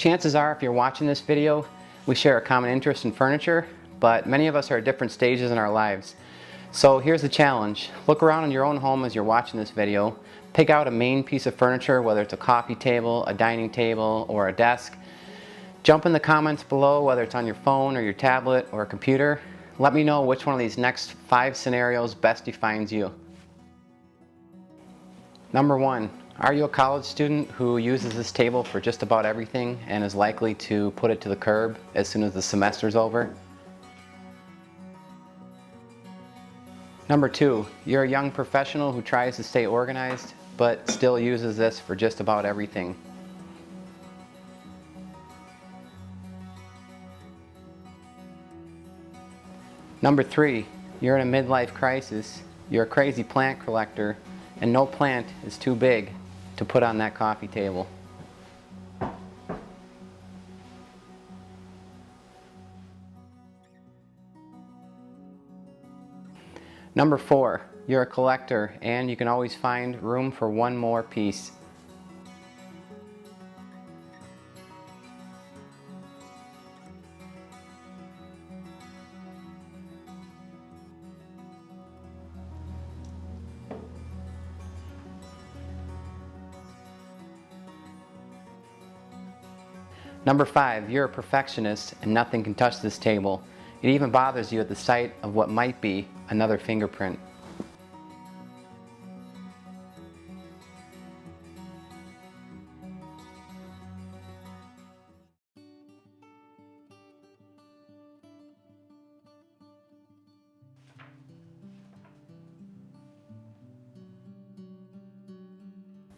Chances are, if you're watching this video, we share a common interest in furniture, but many of us are at different stages in our lives. So here's the challenge. Look around in your own home as you're watching this video. Pick out a main piece of furniture, whether it's a coffee table, a dining table, or a desk. Jump in the comments below, whether it's on your phone or your tablet or a computer. Let me know which one of these next 5 scenarios best defines you. Number 1, are you a college student who uses this table for just about everything and is likely to put it to the curb as soon as the semester's over? Number 2, you're a young professional who tries to stay organized but still uses this for just about everything. Number 3, you're in a midlife crisis, you're a crazy plant collector, and no plant is too big to put on that coffee table. Number 4, you're a collector and you can always find room for one more piece. Number 5, you're a perfectionist and nothing can touch this table. It even bothers you at the sight of what might be another fingerprint.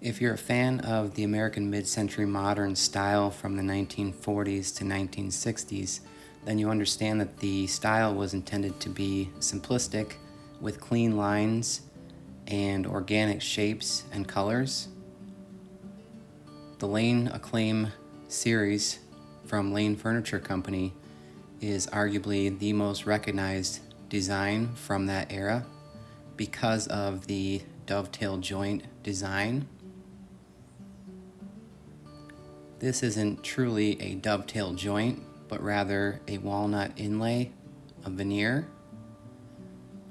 If you're a fan of the American mid-century modern style from the 1940s to 1960s, then you understand that the style was intended to be simplistic with clean lines and organic shapes and colors. The Lane Acclaim series from Lane Furniture Company is arguably the most recognized design from that era because of the dovetail joint design. This isn't truly a dovetail joint, but rather a walnut inlay of veneer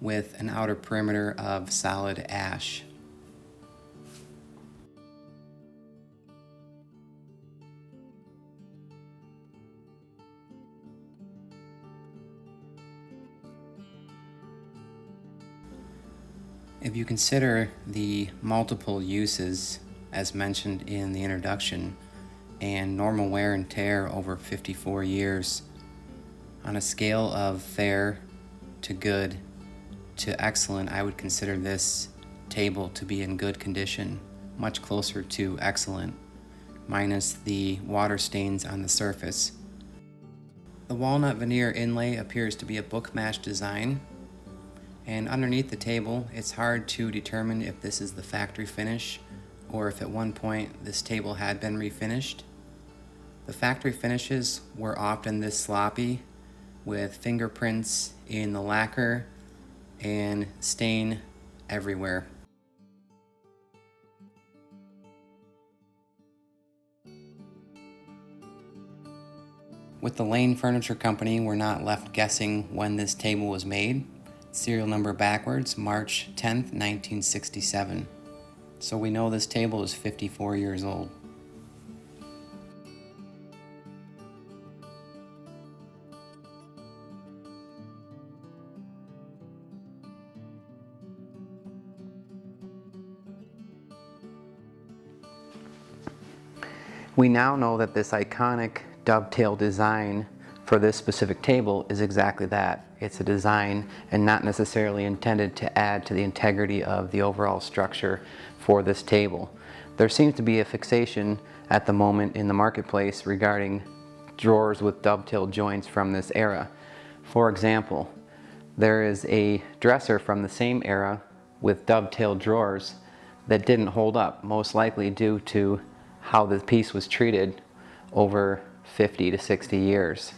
with an outer perimeter of solid ash. If you consider the multiple uses as mentioned in the introduction, and normal wear and tear over 54 years, on a scale of fair to good to excellent, I would consider this table to be in good condition, much closer to excellent, minus the water stains on the surface. The walnut veneer inlay appears to be a book match design, and underneath the table, it's hard to determine if this is the factory finish or if at one point this table had been refinished. The factory finishes were often this sloppy, with fingerprints in the lacquer and stain everywhere. With the Lane Furniture Company, we're not left guessing when this table was made. Serial number backwards, March 10th, 1967. So we know this table is 54 years old. We now know that this iconic dovetail design for this specific table is exactly that. It's a design and not necessarily intended to add to the integrity of the overall structure for this table. There seems to be a fixation at the moment in the marketplace regarding drawers with dovetail joints from this era. For example, there is a dresser from the same era with dovetail drawers that didn't hold up, most likely due to how the piece was treated over 50 to 60 years.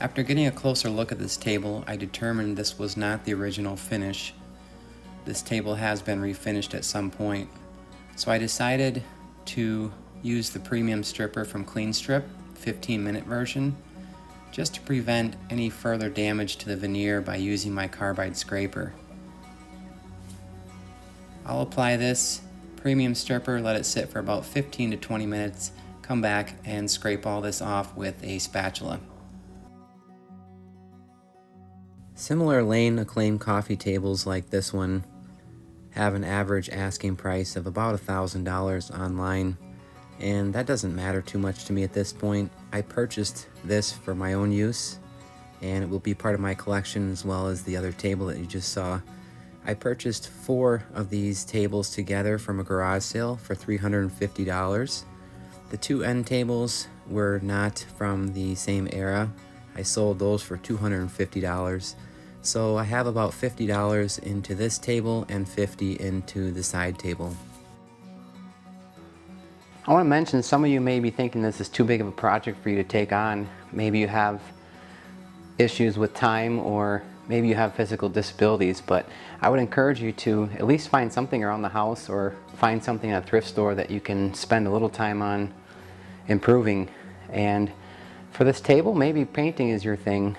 After getting a closer look at this table, I determined this was not the original finish. This table has been refinished at some point. So I decided to use the premium stripper from Clean Strip, 15-minute version, just to prevent any further damage to the veneer by using my carbide scraper. I'll apply this premium stripper, let it sit for about 15 to 20 minutes, come back and scrape all this off with a spatula. Similar Lane Acclaim coffee tables like this one have an average asking price of about $1,000 online, and that doesn't matter too much to me at this point. I purchased this for my own use, and it will be part of my collection as well as the other table that you just saw. I purchased 4 of these tables together from a garage sale for $350. The 2 end tables were not from the same era. I sold those for $250. So I have about $50 into this table and $50 into the side table. I want to mention, some of you may be thinking this is too big of a project for you to take on. Maybe you have issues with time, or maybe you have physical disabilities, but I would encourage you to at least find something around the house or find something at a thrift store that you can spend a little time on improving. And for this table, maybe painting is your thing.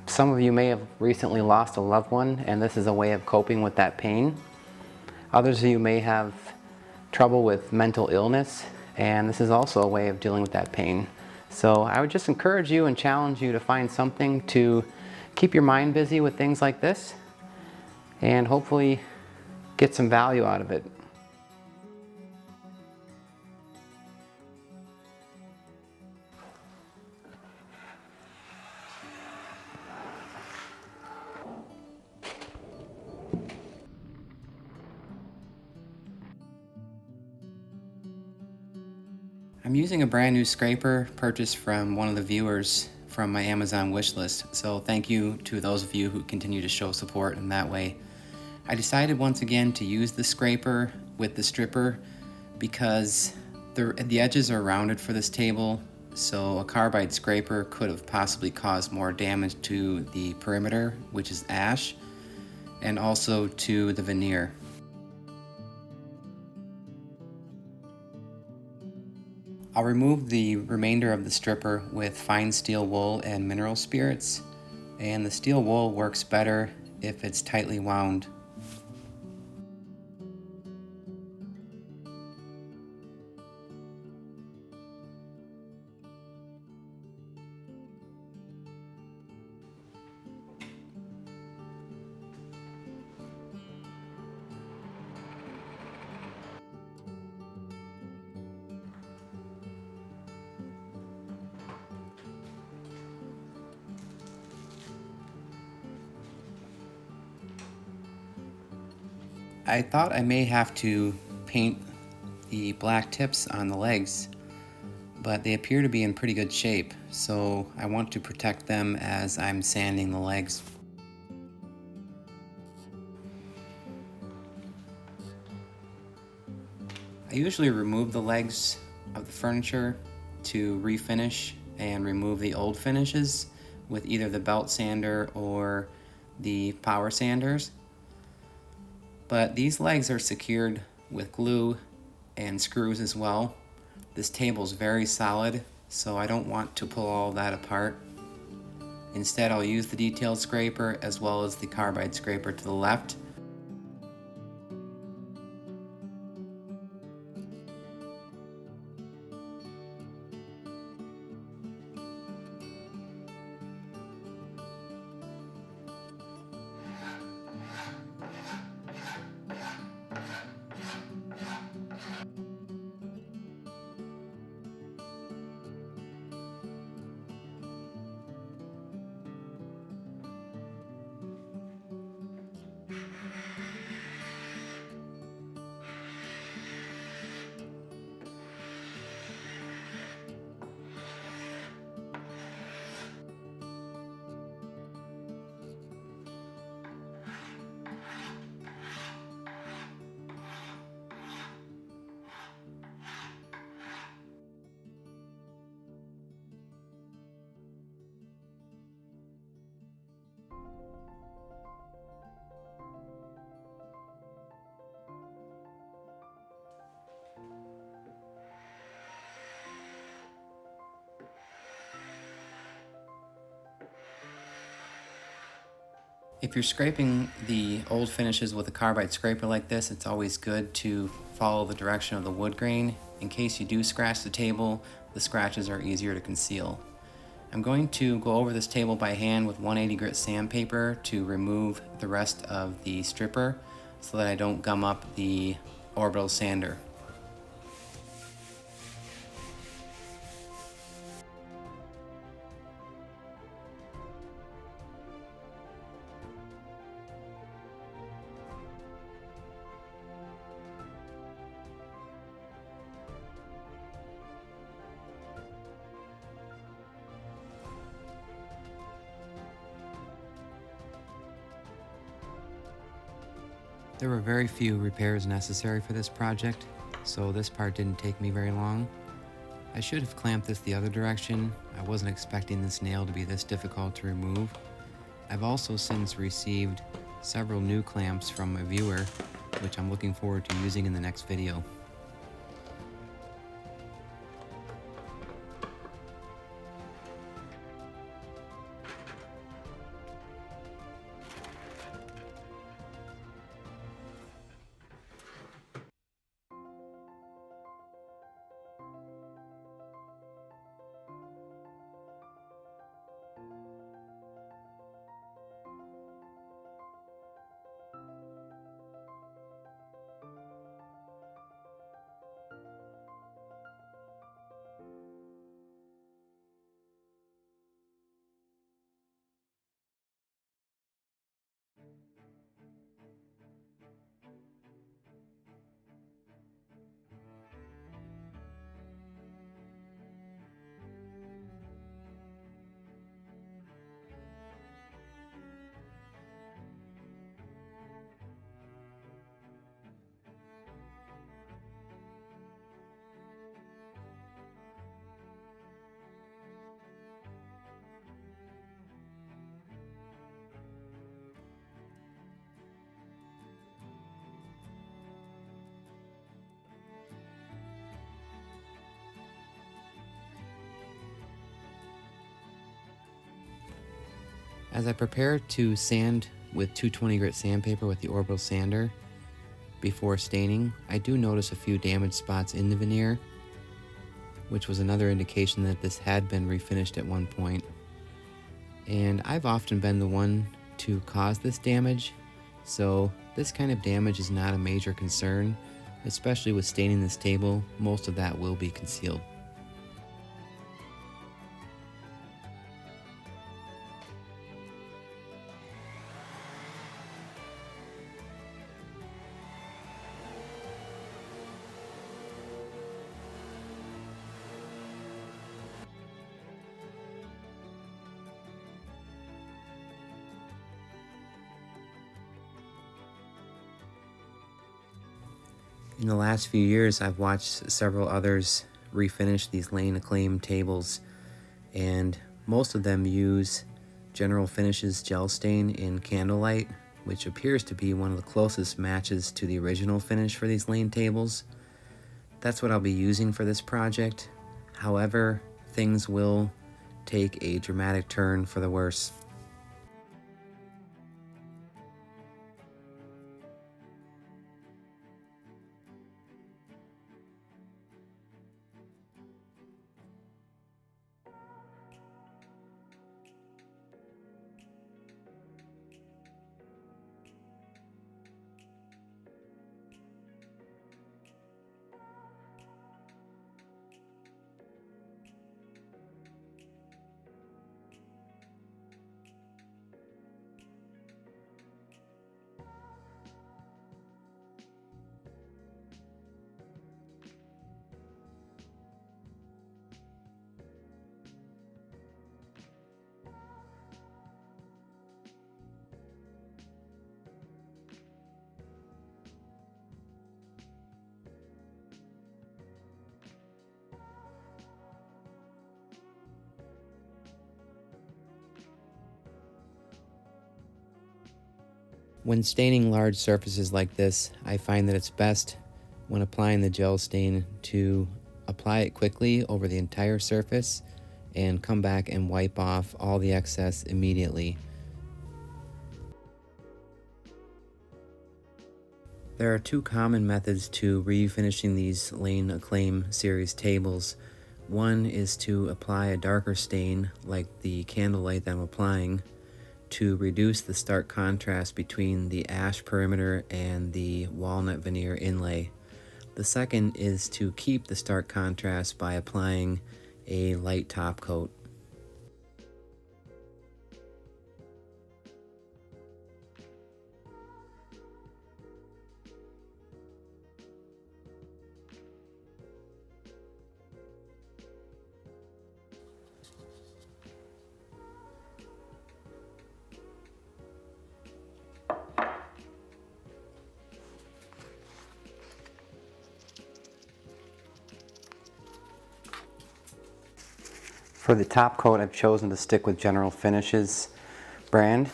Some of you may have recently lost a loved one, and this is a way of coping with that pain. Others of you may have trouble with mental illness, and this is also a way of dealing with that pain. So I would just encourage you and challenge you to find something to keep your mind busy with things like this, and hopefully get some value out of it. I'm using a brand new scraper purchased from one of the viewers from my Amazon wish list, so thank you to those of you who continue to show support in that way. I decided once again to use the scraper with the stripper because the edges are rounded for this table, so a carbide scraper could have possibly caused more damage to the perimeter, which is ash, and also to the veneer. I'll remove the remainder of the stripper with fine steel wool and mineral spirits, and the steel wool works better if it's tightly wound. I thought I may have to paint the black tips on the legs, but they appear to be in pretty good shape, so I want to protect them as I'm sanding the legs. I usually remove the legs of the furniture to refinish and remove the old finishes with either the belt sander or the power sanders. But these legs are secured with glue and screws as well. This table is very solid, so I don't want to pull all that apart. Instead, I'll use the detailed scraper as well as the carbide scraper to the left. If you're scraping the old finishes with a carbide scraper like this, it's always good to follow the direction of the wood grain. In case you do scratch the table, the scratches are easier to conceal. I'm going to go over this table by hand with 180 grit sandpaper to remove the rest of the stripper so that I don't gum up the orbital sander. There were very few repairs necessary for this project, so this part didn't take me very long. I should have clamped this the other direction. I wasn't expecting this nail to be this difficult to remove. I've also since received several new clamps from a viewer, which I'm looking forward to using in the next video. As I prepare to sand with 220 grit sandpaper with the orbital sander before staining, I do notice a few damaged spots in the veneer, which was another indication that this had been refinished at one point. And I've often been the one to cause this damage, so this kind of damage is not a major concern, especially with staining this table. Most of that will be concealed. In the last few years, I've watched several others refinish these Lane Acclaim tables, and most of them use General Finishes gel stain in Candlelight, which appears to be one of the closest matches to the original finish for these Lane tables. That's what I'll be using for this project. However, things will take a dramatic turn for the worse. When staining large surfaces like this, I find that it's best when applying the gel stain to apply it quickly over the entire surface and come back and wipe off all the excess immediately. There are two common methods to refinishing these Lane Acclaim series tables. One is to apply a darker stain, like the candlelight that I'm applying, to reduce the stark contrast between the ash perimeter and the walnut veneer inlay. The second is to keep the stark contrast by applying a light top coat. For the top coat, I've chosen to stick with General Finishes brand.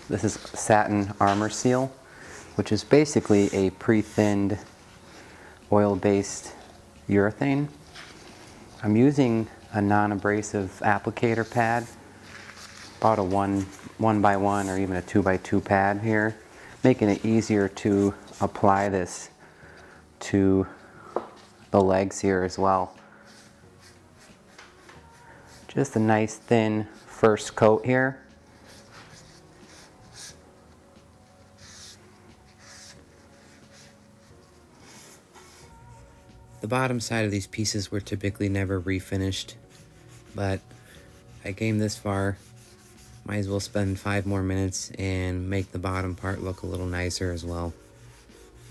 This is Satin Armor Seal, which is basically a pre-thinned oil-based urethane. I'm using a non-abrasive applicator pad, about a 1x1 or even a 2x2 pad here, making it easier to apply this to the legs here as well. Just a nice thin first coat here. The bottom side of these pieces were typically never refinished, but I came this far, might as well spend 5 more minutes and make the bottom part look a little nicer as well.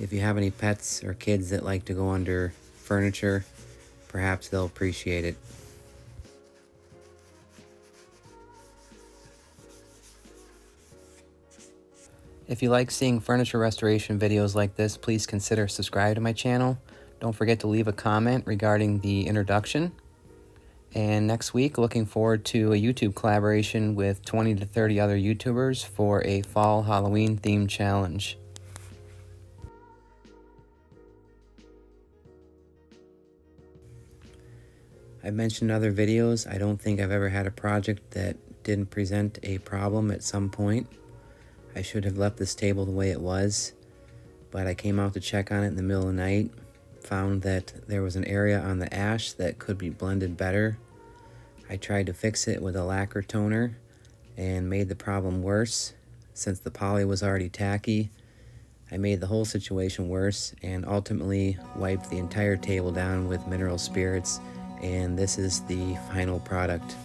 If you have any pets or kids that like to go under furniture, perhaps they'll appreciate it. If you like seeing furniture restoration videos like this, please consider subscribing to my channel. Don't forget to leave a comment regarding the introduction. And next week, looking forward to a YouTube collaboration with 20 to 30 other YouTubers for a fall Halloween themed challenge. I've mentioned in other videos, I don't think I've ever had a project that didn't present a problem at some point. I should have left this table the way it was, but I came out to check on it in the middle of the night, found that there was an area on the ash that could be blended better. I tried to fix it with a lacquer toner and made the problem worse. Since the poly was already tacky, I made the whole situation worse and ultimately wiped the entire table down with mineral spirits, and this is the final product.